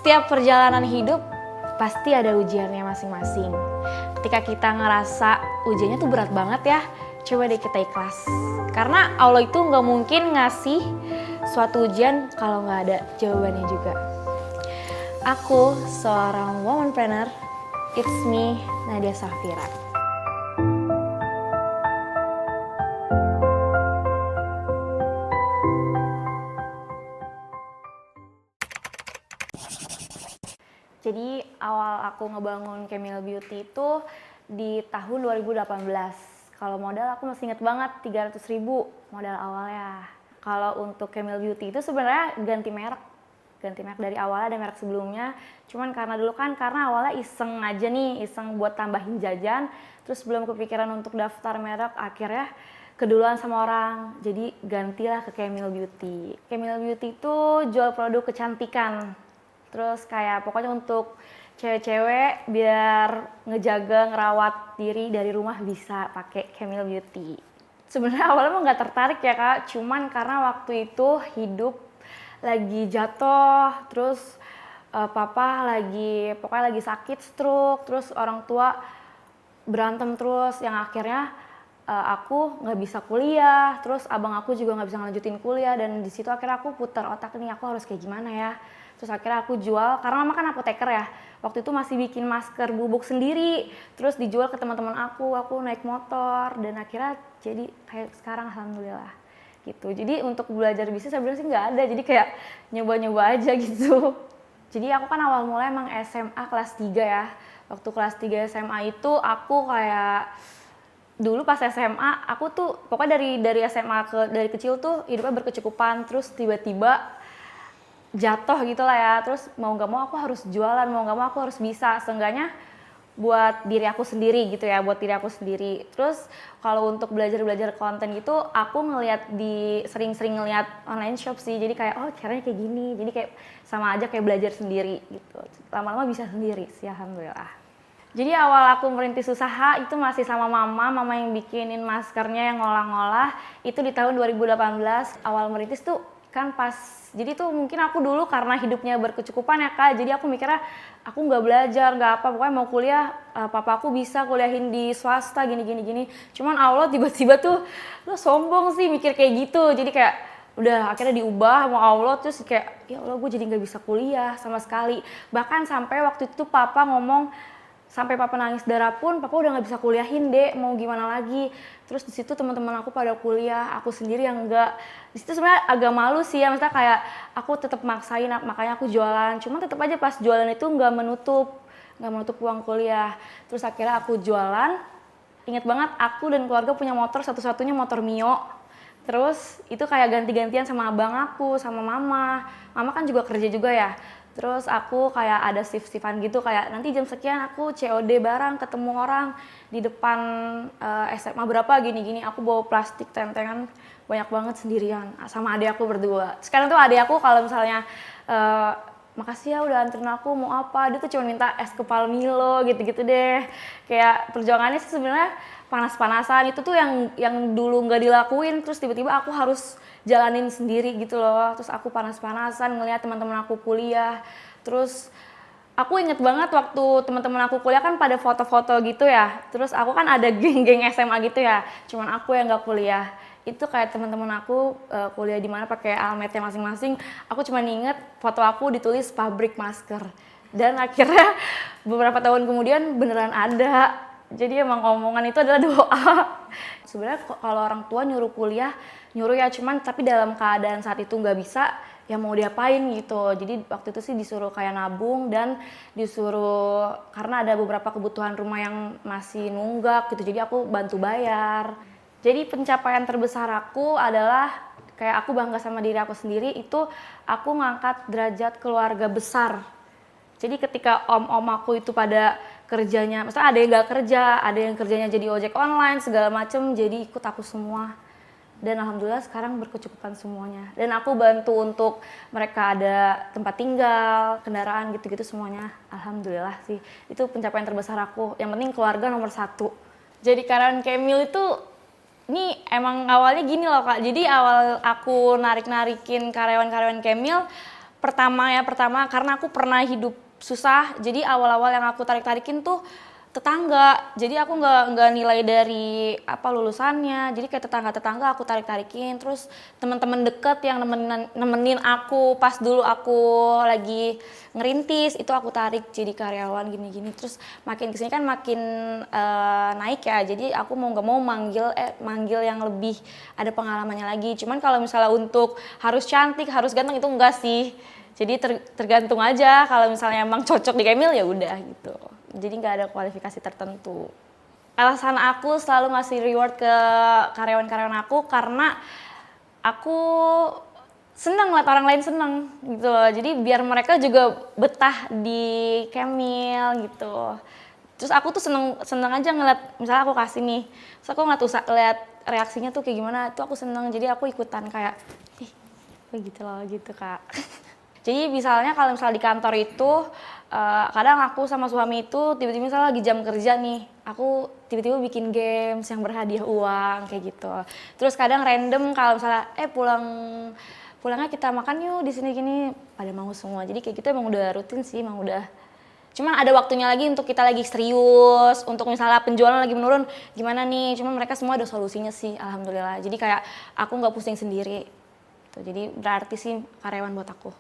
Setiap perjalanan hidup pasti ada ujiannya masing-masing. Ketika kita ngerasa ujiannya tuh berat banget ya, coba deh kita ikhlas. Karena Allah itu nggak mungkin ngasih suatu ujian kalau nggak ada jawabannya juga. Aku seorang womanpreneur, it's me, Nadia Safira. Jadi awal aku ngebangun Camille Beauty itu di tahun 2018. Kalau modal aku masih inget banget 300.000 modal awalnya. Kalau untuk Camille Beauty itu sebenarnya ganti merek dari awalnya ada merek sebelumnya. Cuman karena awalnya iseng aja nih, iseng buat tambahin jajan. Terus belum kepikiran untuk daftar merek, akhirnya keduluan sama orang. Jadi gantilah ke Camille Beauty. Camille Beauty itu jual produk kecantikan. Terus kayak pokoknya untuk cewek-cewek biar ngejaga, ngerawat diri dari rumah bisa pakai Camille Beauty. Sebenarnya awalnya nggak tertarik ya Kak, cuman karena waktu itu hidup lagi jatuh, terus papa pokoknya lagi sakit stroke, terus orang tua berantem terus, yang akhirnya aku nggak bisa kuliah, terus abang aku juga nggak bisa ngelanjutin kuliah, dan di situ akhirnya aku putar otak nih, aku harus kayak gimana ya. Terus akhirnya aku jual, karena mama kan apoteker ya, waktu itu masih bikin masker bubuk sendiri, terus dijual ke teman-teman aku naik motor, dan akhirnya jadi kayak sekarang alhamdulillah gitu. Jadi untuk belajar bisnis sebenarnya sih nggak ada, jadi kayak nyoba-nyoba aja gitu. Jadi aku kan awal mulai emang SMA kelas 3 ya, waktu kelas 3 SMA itu aku kayak dulu pas SMA aku tuh pokoknya dari SMA dari kecil tuh hidupnya berkecukupan, terus tiba-tiba jatuh gitu lah ya, terus mau gak mau aku harus jualan, mau gak mau aku harus bisa, seenggaknya buat diri aku sendiri gitu ya, buat diri aku sendiri. Terus kalau untuk belajar konten gitu, aku sering-sering ngeliat online shop sih, jadi kayak oh caranya kayak gini, jadi kayak sama aja kayak belajar sendiri gitu. Lama-lama bisa sendiri sih alhamdulillah. Jadi awal aku merintis usaha itu masih sama mama yang bikinin maskernya, yang ngolah-ngolah, itu di tahun 2018. Awal merintis tuh kan pas, jadi tuh mungkin aku dulu karena hidupnya berkecukupan ya Kak, jadi aku mikirnya aku nggak belajar, nggak apa, pokoknya mau kuliah, papa aku bisa kuliahin di swasta gini. Cuman Allah tiba-tiba tuh, lo sombong sih mikir kayak gitu, jadi kayak udah akhirnya diubah sama Allah, terus kayak ya Allah gue jadi nggak bisa kuliah sama sekali. Bahkan sampai waktu itu papa ngomong, sampai papa nangis darah pun, papa udah nggak bisa kuliahin dek, mau gimana lagi. Terus di situ teman-teman aku pada kuliah, aku sendiri yang enggak. Di situ sebenarnya agak malu sih ya, maksudnya kayak aku tetap maksain, makanya aku jualan. Cuma tetap aja pas jualan itu nggak menutup uang kuliah. Terus akhirnya aku jualan. Ingat banget aku dan keluarga punya motor, satu-satunya motor Mio. Terus itu kayak ganti-gantian sama abang aku, sama mama. Mama kan juga kerja juga ya. Terus aku kayak ada shift-shiftan gitu, kayak nanti jam sekian aku COD barang, ketemu orang di depan SMA berapa gini-gini. Aku bawa plastik tentengan banyak banget sendirian sama adik aku berdua. Sekarang tuh adik aku kalau misalnya makasih ya udah anterin aku, mau apa, dia tuh cuma minta es kepal Milo gitu-gitu deh. Kayak perjuangannya sih sebenarnya panas-panasan, itu tuh yang dulu nggak dilakuin, terus tiba-tiba aku harus jalanin sendiri gitu loh. Terus aku panas-panasan ngelihat teman-teman aku kuliah. Terus aku inget banget waktu teman-teman aku kuliah kan pada foto-foto gitu ya. Terus aku kan ada geng-geng SMA gitu ya. Cuman aku yang nggak kuliah. Itu kayak teman-teman aku kuliah di mana pakai almetnya masing-masing. Aku cuma inget foto aku ditulis pabrik masker. Dan akhirnya beberapa tahun kemudian beneran ada. Jadi emang omongan itu adalah doa. Sebenarnya kalau orang tua nyuruh kuliah, nyuruh ya, cuman tapi dalam keadaan saat itu nggak bisa, ya mau diapain gitu. Jadi waktu itu sih disuruh kayak nabung, dan disuruh karena ada beberapa kebutuhan rumah yang masih nunggak gitu, jadi aku bantu bayar. Jadi pencapaian terbesar aku adalah kayak aku bangga sama diri aku sendiri, itu aku ngangkat derajat keluarga besar. Jadi ketika om-om aku itu pada kerjanya, misalnya ada yang nggak kerja, ada yang kerjanya jadi ojek online segala macem, jadi ikut aku semua. Dan alhamdulillah sekarang berkecukupan semuanya. Dan aku bantu untuk mereka ada tempat tinggal, kendaraan gitu-gitu semuanya. Alhamdulillah sih, itu pencapaian terbesar aku. Yang penting keluarga nomor 1. Jadi karyawan Camille itu, ini emang awalnya gini loh Kak. Jadi awal aku narik-narikin karyawan-karyawan Camille, Pertama karena aku pernah hidup susah, jadi awal-awal yang aku tarik-tarikin tuh tetangga. Jadi aku nggak nilai dari apa lulusannya. Jadi kayak tetangga aku tarik-tarikin. Terus teman-teman deket yang nemenin aku pas dulu aku lagi ngerintis itu aku tarik jadi karyawan gini-gini. Terus makin kesini kan makin naik ya. Jadi aku mau nggak mau manggil yang lebih ada pengalamannya lagi. Cuman kalau misalnya untuk harus cantik, harus ganteng itu enggak sih. Jadi tergantung aja kalau misalnya emang cocok di Kemil ya udah gitu. Jadi nggak ada kualifikasi tertentu. Alasan aku selalu ngasih reward ke karyawan-karyawan aku karena aku seneng liat orang lain seneng gitu loh. Jadi biar mereka juga betah di Kemil gitu. Terus aku tuh seneng aja ngeliat, misalnya aku kasih nih, terus aku ngeliat reaksinya tuh kayak gimana, itu aku seneng. Jadi aku ikutan kayak, gitu loh gitu Kak. Jadi misalnya kalau misalnya di kantor itu kadang aku sama suami itu tiba-tiba misalnya lagi jam kerja nih, aku tiba-tiba bikin games yang berhadiah uang kayak gitu. Terus kadang random kalau misalnya pulangnya kita makan yuk di sini gini, pada mau semua. Jadi kayak gitu emang udah rutin sih, emang udah. Cuman ada waktunya lagi untuk kita lagi serius, untuk misalnya penjualan lagi menurun, gimana nih? Cuman mereka semua ada solusinya sih, alhamdulillah. Jadi kayak aku nggak pusing sendiri. Jadi berarti sih karyawan buat aku.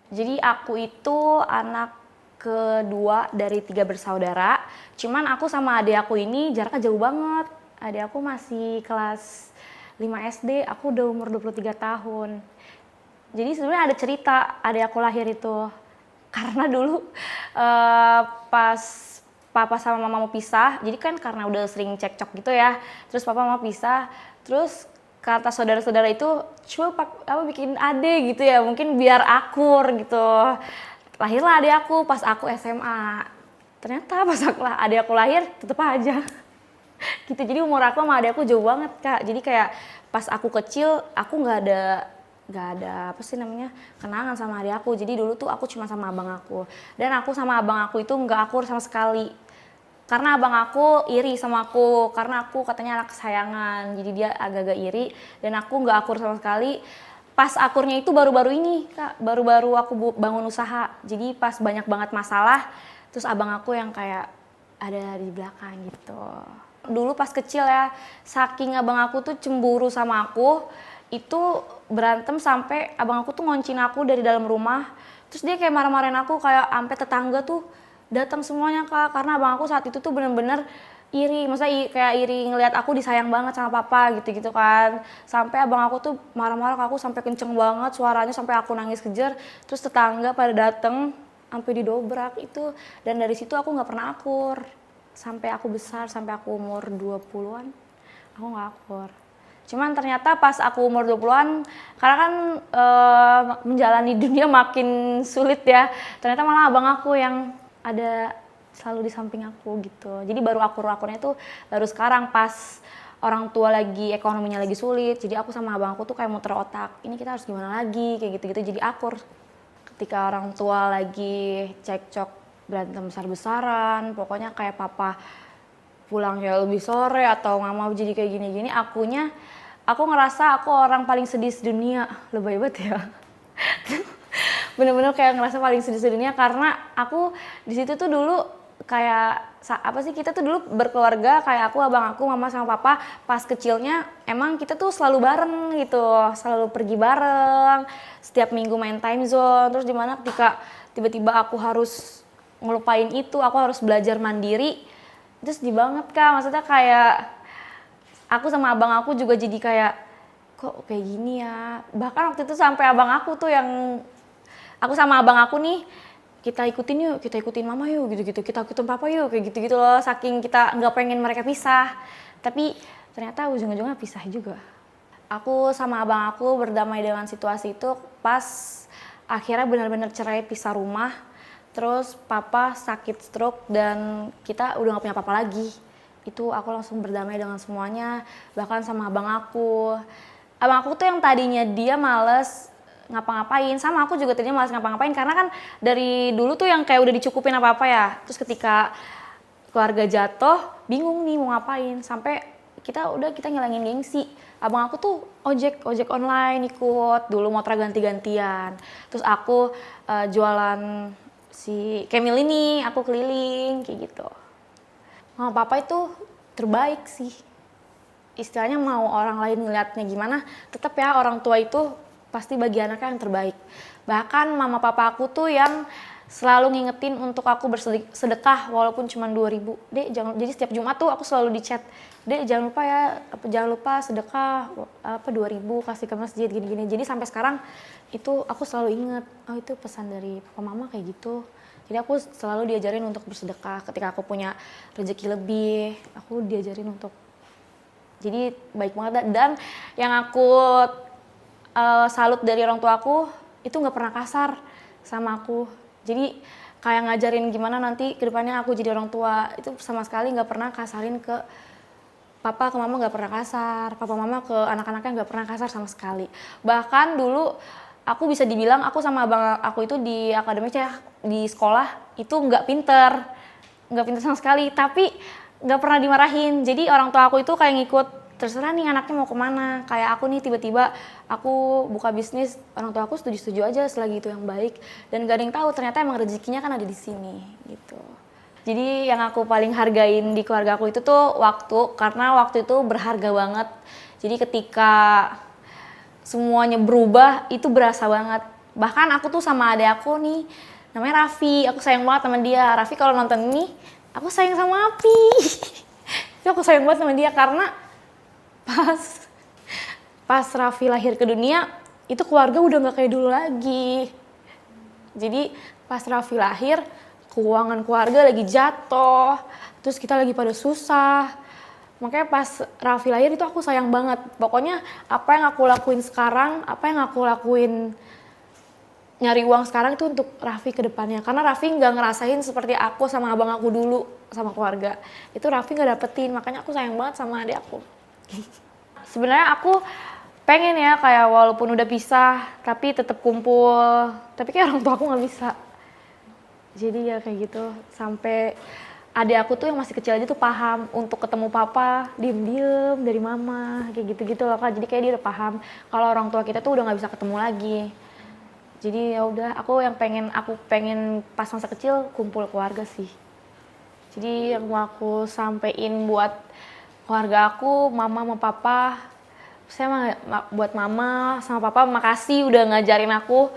Jadi aku itu anak kedua dari 3 bersaudara. Cuman aku sama adik aku ini jaraknya jauh banget. Adik aku masih kelas 5 SD, aku udah umur 23 tahun. Jadi sebenarnya ada cerita adik aku lahir itu. Karena dulu pas papa sama mama mau pisah, jadi kan karena udah sering cekcok gitu ya. Terus papa mau pisah, terus kata saudara-saudara itu coba bikin ade gitu ya, mungkin biar akur gitu. Lahirlah adik aku pas aku SMA. Ternyata pas adik aku lahir tetep aja gitu. Jadi umur aku sama adik aku jauh banget Kak. Jadi kayak pas aku kecil aku nggak ada apa sih namanya kenangan sama adik aku. Jadi dulu tuh aku cuma sama abang aku, dan aku sama abang aku itu nggak akur sama sekali. Karena abang aku iri sama aku, karena aku katanya anak kesayangan, jadi dia agak-agak iri, dan aku nggak akur sama sekali. Pas akurnya itu baru-baru ini Kak, baru-baru aku bangun usaha, jadi pas banyak banget masalah, terus abang aku yang kayak ada di belakang gitu. Dulu pas kecil ya, saking abang aku tuh cemburu sama aku, itu berantem sampai abang aku tuh ngoncin aku dari dalam rumah, terus dia kayak marah-marahin aku, kayak sampai tetangga tuh datang semuanya Kak, karena abang aku saat itu tuh bener-bener iri, maksudnya kayak iri ngelihat aku disayang banget sama papa gitu-gitu kan. Sampai abang aku tuh marah-marah ke aku sampai kenceng banget suaranya, sampai aku nangis kejer. Terus tetangga pada dateng sampai didobrak itu, dan dari situ aku nggak pernah akur. Sampai aku besar, sampai aku umur 20-an, aku nggak akur. Cuman ternyata pas aku umur 20-an, karena kan menjalani dunia makin sulit ya, ternyata malah abang aku yang ada selalu di samping aku gitu. Jadi baru akur-akurnya tuh baru sekarang pas orang tua lagi ekonominya lagi sulit. Jadi aku sama abang aku tuh kayak muter otak, ini kita harus gimana lagi kayak gitu-gitu. Jadi akur. Ketika orang tua lagi cekcok berantem besar-besaran, pokoknya kayak papa pulangnya lebih sore atau mama jadi kayak gini-gini, aku ngerasa aku orang paling sedih sedunia. Lebay banget ya. Bener-bener kayak ngerasa paling sedih sedunia, karena aku di situ tuh dulu kayak apa sih, kita tuh dulu berkeluarga, kayak aku, abang aku, mama sama papa pas kecilnya emang kita tuh selalu bareng gitu, selalu pergi bareng, setiap minggu main time zone. Terus dimana ketika tiba-tiba aku harus ngelupain itu, aku harus belajar mandiri, itu sedih banget Kak. Maksudnya kayak aku sama abang aku juga jadi kayak kok kayak gini ya. Bahkan waktu itu sampai abang aku tuh yang aku sama abang aku nih, kita ikutin mama yuk gitu-gitu, kita ikutin papa yuk kayak gitu-gitu loh, saking kita nggak pengen mereka pisah. Tapi ternyata ujung-ujungnya pisah juga. Aku sama abang aku berdamai dengan situasi itu pas akhirnya benar-benar cerai, pisah rumah. Terus papa sakit stroke dan kita udah gak punya apa-apa lagi. Itu aku langsung berdamai dengan semuanya, bahkan sama abang aku. Abang aku tuh yang tadinya dia males ngapa-ngapain, sama aku juga tadinya malas ngapa-ngapain, karena kan dari dulu tuh yang kayak udah dicukupin apa-apa ya. Terus ketika keluarga jatuh, bingung nih mau ngapain, sampai kita ngilangin gengsi. Abang aku tuh ojek online ikut, dulu motor ganti-gantian. Terus aku jualan si Camel ini, aku keliling kayak gitu. Mama papa itu terbaik sih. Istilahnya mau orang lain ngeliatnya gimana, tetap ya orang tua itu pasti bagi anaknya yang terbaik. Bahkan mama papa aku tuh yang selalu ngingetin untuk aku bersedekah walaupun cuma 2.000. Dek, jangan, jadi setiap Jumat tuh aku selalu di chat, Dek jangan lupa ya, jangan lupa sedekah 2.000 kasih ke masjid gini-gini. Jadi sampai sekarang itu aku selalu inget, oh itu pesan dari papa mama kayak gitu. Jadi aku selalu diajarin untuk bersedekah. Ketika aku punya rezeki lebih, aku diajarin untuk, jadi baik banget. Dan yang aku salut dari orang tua aku itu nggak pernah kasar sama aku. Jadi kayak ngajarin gimana nanti kedepannya aku jadi orang tua, itu sama sekali nggak pernah kasarin ke papa, ke mama nggak pernah kasar, papa mama ke anak-anaknya nggak pernah kasar sama sekali. Bahkan dulu aku bisa dibilang aku sama abang aku itu di akademik ya, di sekolah itu nggak pinter sama sekali, tapi nggak pernah dimarahin. Jadi orang tua aku itu kayak ngikut, terserah nih anaknya mau kemana. Kayak aku nih tiba-tiba aku buka bisnis, orang tua aku setuju-setuju aja selagi itu yang baik. Dan gak ada yang tahu ternyata emang rezekinya kan ada di sini gitu. Jadi yang aku paling hargain di keluarga aku itu tuh waktu, karena waktu itu berharga banget. Jadi ketika semuanya berubah itu berasa banget. Bahkan aku tuh sama adik aku nih, namanya Raffi, aku sayang banget sama dia. Raffi kalau nonton ini, aku sayang sama Api. Aku sayang banget sama dia karena pas Raffi lahir ke dunia, itu keluarga udah gak kayak dulu lagi. Jadi pas Raffi lahir, keuangan keluarga lagi jatuh, terus kita lagi pada susah. Makanya pas Raffi lahir itu aku sayang banget. Pokoknya apa yang aku lakuin sekarang, apa yang aku lakuin nyari uang sekarang itu untuk Raffi ke depannya. Karena Raffi gak ngerasain seperti aku sama abang aku dulu sama keluarga. Itu Raffi gak dapetin, makanya aku sayang banget sama adik aku. Sebenarnya aku pengen ya kayak walaupun udah pisah tapi tetap kumpul, tapi kayak orang tua aku nggak bisa. Jadi ya kayak gitu, sampai adik aku tuh yang masih kecil aja tuh paham untuk ketemu papa diem-diem dari mama kayak gitu-gitu loh Kak. Jadi kayak dia udah paham kalau orang tua kita tuh udah nggak bisa ketemu lagi. Jadi ya udah, aku pengen pas masa kecil kumpul keluarga sih. Jadi yang mau aku sampein buat keluarga aku, mama sama papa, buat mama sama papa makasih udah ngajarin aku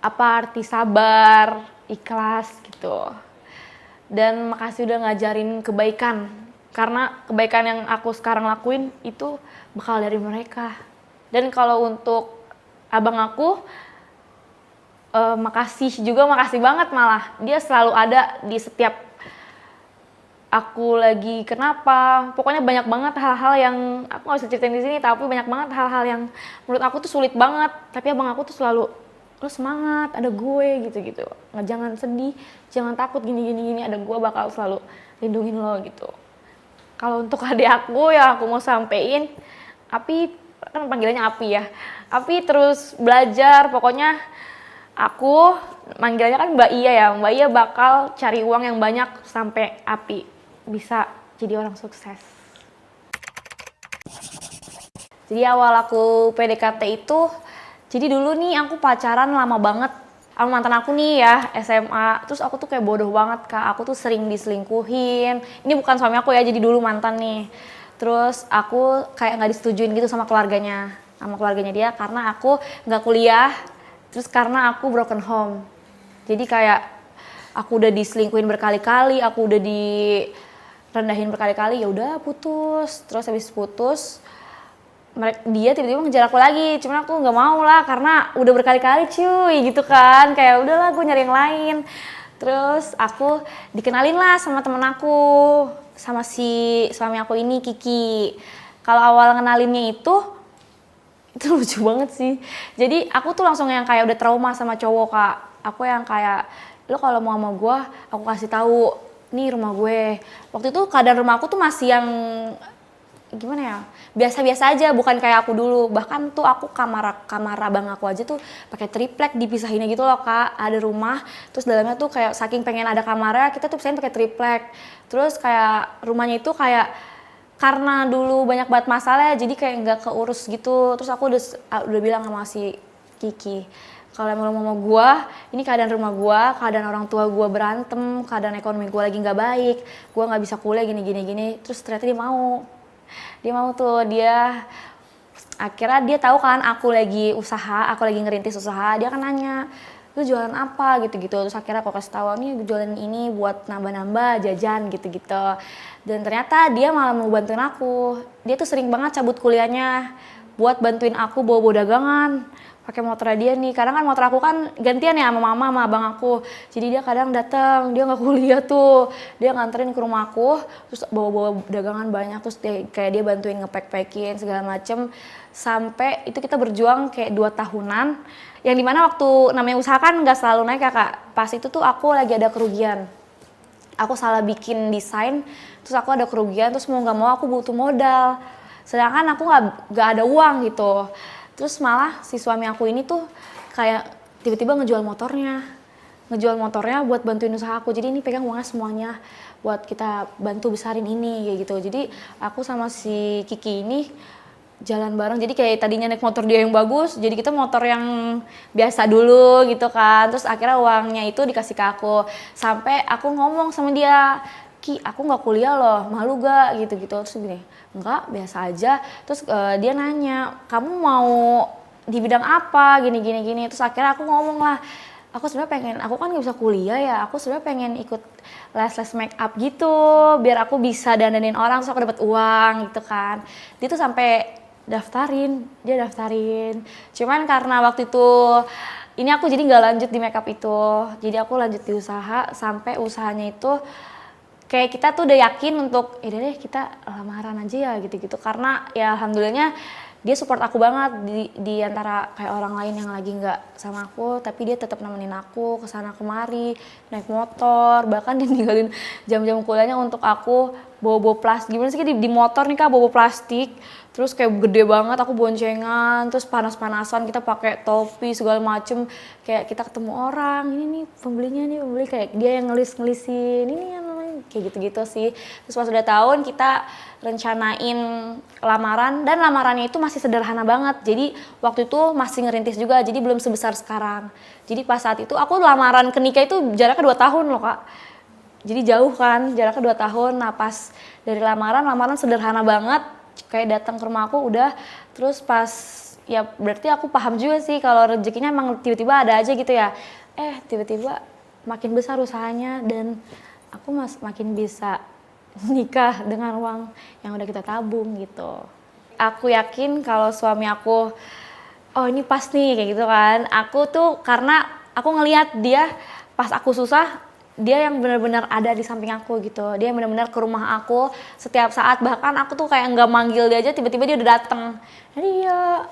apa arti sabar, ikhlas gitu. Dan makasih udah ngajarin kebaikan, karena kebaikan yang aku sekarang lakuin itu bakal dari mereka. Dan kalau untuk abang aku, makasih banget, malah dia selalu ada di setiap aku lagi kenapa. Pokoknya banyak banget hal-hal yang aku nggak bisa ceritain di sini, tapi banyak banget hal-hal yang menurut aku tuh sulit banget. Tapi abang aku tuh selalu, lo semangat, ada gue gitu-gitu. Nggak, jangan sedih, jangan takut, gini, ada gue bakal selalu lindungin lo gitu. Kalau untuk adik aku yang aku mau sampein, Api, kan panggilannya Api ya. Api terus belajar, pokoknya aku manggilnya kan Mbak Iya ya. Mbak Iya bakal cari uang yang banyak sampai Api bisa jadi orang sukses. Jadi awal aku PDKT itu, jadi dulu nih aku pacaran lama banget sama mantan aku nih ya, SMA. Terus aku tuh kayak bodoh banget Kak, aku tuh sering diselingkuhin. Ini bukan suami aku ya, jadi dulu mantan nih. Terus aku kayak gak disetujuin gitu sama keluarganya dia, karena aku gak kuliah, terus karena aku broken home. Jadi kayak aku udah diselingkuhin berkali-kali, aku udah direndahin berkali-kali, ya udah putus. Terus habis putus, dia tiba-tiba ngejar aku lagi, cuman aku nggak mau lah karena udah berkali-kali cuy gitu kan, kayak udahlah gue nyari yang lain. Terus aku dikenalin lah sama temen aku, sama si suami aku ini, Kiki. Kalau awal ngenalinnya itu lucu banget sih. Jadi aku tuh langsung yang kayak udah trauma sama cowok Kak. Aku yang kayak, lo kalau mau sama gue, aku kasih tahu nih rumah gue. Waktu itu keadaan rumah aku tuh masih yang gimana ya, biasa-biasa aja, bukan kayak aku dulu. Bahkan tuh aku kamar abang aku aja tuh pakai triplek dipisahinnya gitu loh Kak. Ada rumah, terus dalamnya tuh kayak saking pengen ada kamarnya, kita tuh pisahin pakai triplek. Terus kayak rumahnya itu kayak karena dulu banyak banget masalah ya, jadi kayak nggak keurus gitu. Terus aku udah bilang sama si Kiki, kalau emang lo mau gua, ini keadaan rumah gua, keadaan orang tua gua berantem, keadaan ekonomi gua lagi nggak baik, gua nggak bisa kuliah gini. Terus ternyata dia mau tuh, dia akhirnya dia tahu kan aku lagi usaha, aku lagi ngerintis usaha, dia kan nanya, lu jualan apa gitu-gitu. Terus akhirnya aku kasih tahu, nih jualan ini buat nambah-nambah jajan gitu-gitu. Dan ternyata dia malah mau bantuin aku. Dia tuh sering banget cabut kuliahnya buat bantuin aku bawa dagangan pakai motornya dia nih. Kadang kan motor aku kan gantian ya sama mama sama abang aku, jadi dia kadang datang, dia nggak kuliah tuh, dia nganterin ke rumah aku, terus bawa dagangan banyak, terus kayak dia bantuin ngepack-packin segala macem. Sampai itu kita berjuang kayak 2 tahunan, yang dimana waktu namanya usaha kan nggak selalu naik ya kak. Pas itu tuh aku lagi ada kerugian, aku salah bikin desain, terus aku ada kerugian, terus mau nggak mau aku butuh modal, sedangkan aku nggak ada uang gitu. Terus malah si suami aku ini tuh kayak tiba-tiba ngejual motornya buat bantuin usaha aku. Jadi ini pegang uangnya semuanya buat kita bantu besarin ini kayak gitu. Jadi aku sama si Kiki ini jalan bareng. Jadi kayak tadinya naik motor dia yang bagus, jadi kita motor yang biasa dulu gitu kan. Terus akhirnya uangnya itu dikasih ke aku. Sampai aku ngomong sama dia, Ki, aku nggak kuliah loh, malu gak gitu-gitu. Terus gini, enggak, biasa aja. Terus dia nanya, kamu mau di bidang apa, gini. Terus akhirnya aku ngomong lah, aku sebenarnya aku kan nggak bisa kuliah ya, aku sebenarnya pengen ikut les make up gitu, biar aku bisa dandanin orang, terus aku dapat uang gitu kan. Dia tuh sampai dia daftarin. Cuman karena waktu itu ini aku jadi nggak lanjut di make up itu, jadi aku lanjut di usaha, sampai usahanya itu kayak kita tuh udah yakin untuk deh kita lamaran aja ya gitu-gitu. Karena ya alhamdulillahnya dia support aku banget di antara kayak orang lain yang lagi nggak sama aku, tapi dia tetap nemenin aku kesana kemari, naik motor, bahkan dia ninggalin jam-jam kuliahnya untuk aku bawa plastik. Gimana sih di motor nih kak, bawa plastik, terus kayak gede banget, aku boncengan, terus panas-panasan, kita pakai topi segala macem, kayak kita ketemu orang, ini nih pembeli, kayak dia yang ngelisin, ini yang kayak gitu-gitu sih. Terus pas udah tahun kita rencanain lamaran, dan lamarannya itu masih sederhana banget. Jadi waktu itu masih ngerintis juga, jadi belum sebesar sekarang. Jadi pas saat itu aku lamaran ke nikah itu jaraknya 2 tahun loh kak. Jadi jauh kan, jaraknya 2 tahun. Nah pas dari lamaran sederhana banget, kayak datang ke rumah aku udah. Terus pas ya berarti aku paham juga sih kalau rezekinya emang tiba-tiba ada aja gitu ya. Tiba-tiba makin besar usahanya, dan aku makin bisa nikah dengan uang yang udah kita tabung gitu. Aku yakin kalau suami aku, oh ini pas nih kayak gitu kan. Aku tuh karena aku ngelihat dia pas aku susah, dia yang benar-benar ada di samping aku gitu. Dia benar-benar ke rumah aku setiap saat, bahkan aku tuh kayak nggak manggil dia aja tiba-tiba dia udah dateng. Jadi ya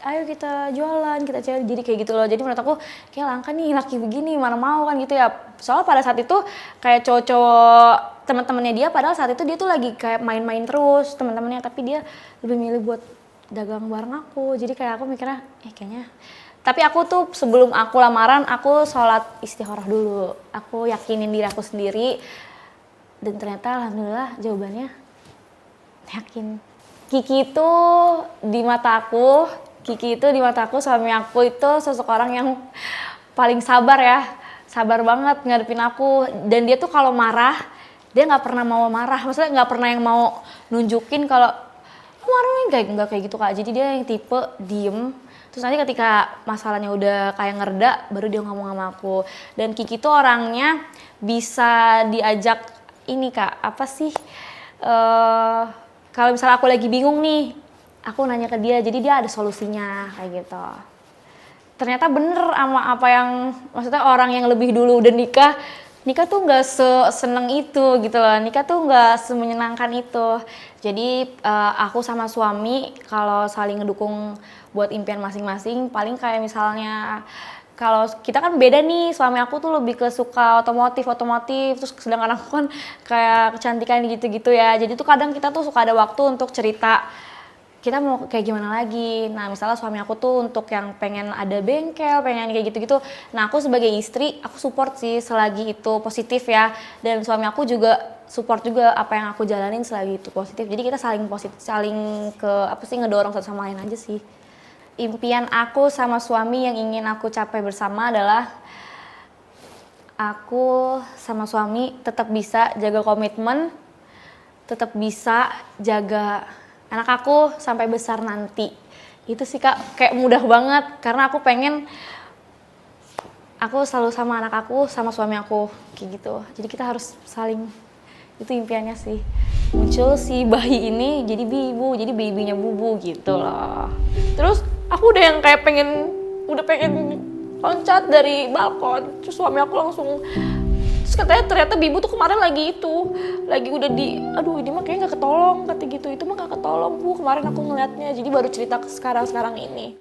ayo kita jualan, kita cari, jadi kayak gitu loh. Jadi menurut aku kayak langka nih laki begini, mana mau kan gitu ya. Soalnya pada saat itu kayak cowok-cowok teman-temannya dia, padahal saat itu dia tuh lagi kayak main-main terus teman-temannya, tapi dia lebih milih buat dagang bareng aku. Jadi kayak aku mikirnya kayaknya. Tapi aku tuh sebelum aku lamaran, aku sholat istikharah dulu. Aku yakinin diri aku sendiri. Dan ternyata alhamdulillah jawabannya yakin. Kiki itu di mata aku, suami aku itu sosok orang yang paling sabar ya. Sabar banget ngadepin aku. Dan dia tuh kalau marah, dia nggak pernah mau marah. Maksudnya nggak pernah yang mau nunjukin kalau marah nggak kayak gitu kak. Jadi dia yang tipe diem. Terus nanti ketika masalahnya udah kayak ngereda, baru dia ngomong sama aku. Dan Kiki tuh orangnya bisa diajak ini kak, apa sih? Kalau misalnya aku lagi bingung nih, aku nanya ke dia, jadi dia ada solusinya kayak gitu. Ternyata bener sama apa yang, maksudnya orang yang lebih dulu udah nikah tuh nggak seneng itu gitu loh. Nikah tuh nggak semenyenangkan itu. Jadi aku sama suami kalau saling ngedukung buat impian masing-masing, paling kayak misalnya kalau kita kan beda nih, suami aku tuh lebih ke suka otomotif, terus sedangkan aku kan kayak kecantikan gitu-gitu ya. Jadi tuh kadang kita tuh suka ada waktu untuk cerita kita mau kayak gimana lagi. Nah misalnya suami aku tuh untuk yang pengen ada bengkel, pengen kayak gitu-gitu. Nah aku sebagai istri, aku support sih selagi itu positif ya. Dan suami aku juga support juga apa yang aku jalanin selagi itu positif. Jadi kita saling positif, saling ngedorong satu sama lain aja sih. Impian aku sama suami yang ingin aku capai bersama adalah aku sama suami tetap bisa jaga komitmen, tetap bisa jaga anak aku sampai besar nanti. Itu sih Kak, kayak mudah banget karena aku pengen aku selalu sama anak aku, sama suami aku kayak gitu. Jadi kita harus saling, itu impiannya sih. Muncul si bayi ini jadi bibu, jadi babynya bubu gitu loh. Terus aku udah yang kayak pengen loncat dari balkon. Terus suami aku langsung, terus katanya ternyata bibu tuh kemarin lagi udah aduh ini mah kayaknya gak ketolong, kata gitu. Itu mah gak ketolong Bu, kemarin aku ngeliatnya. Jadi baru cerita sekarang ini.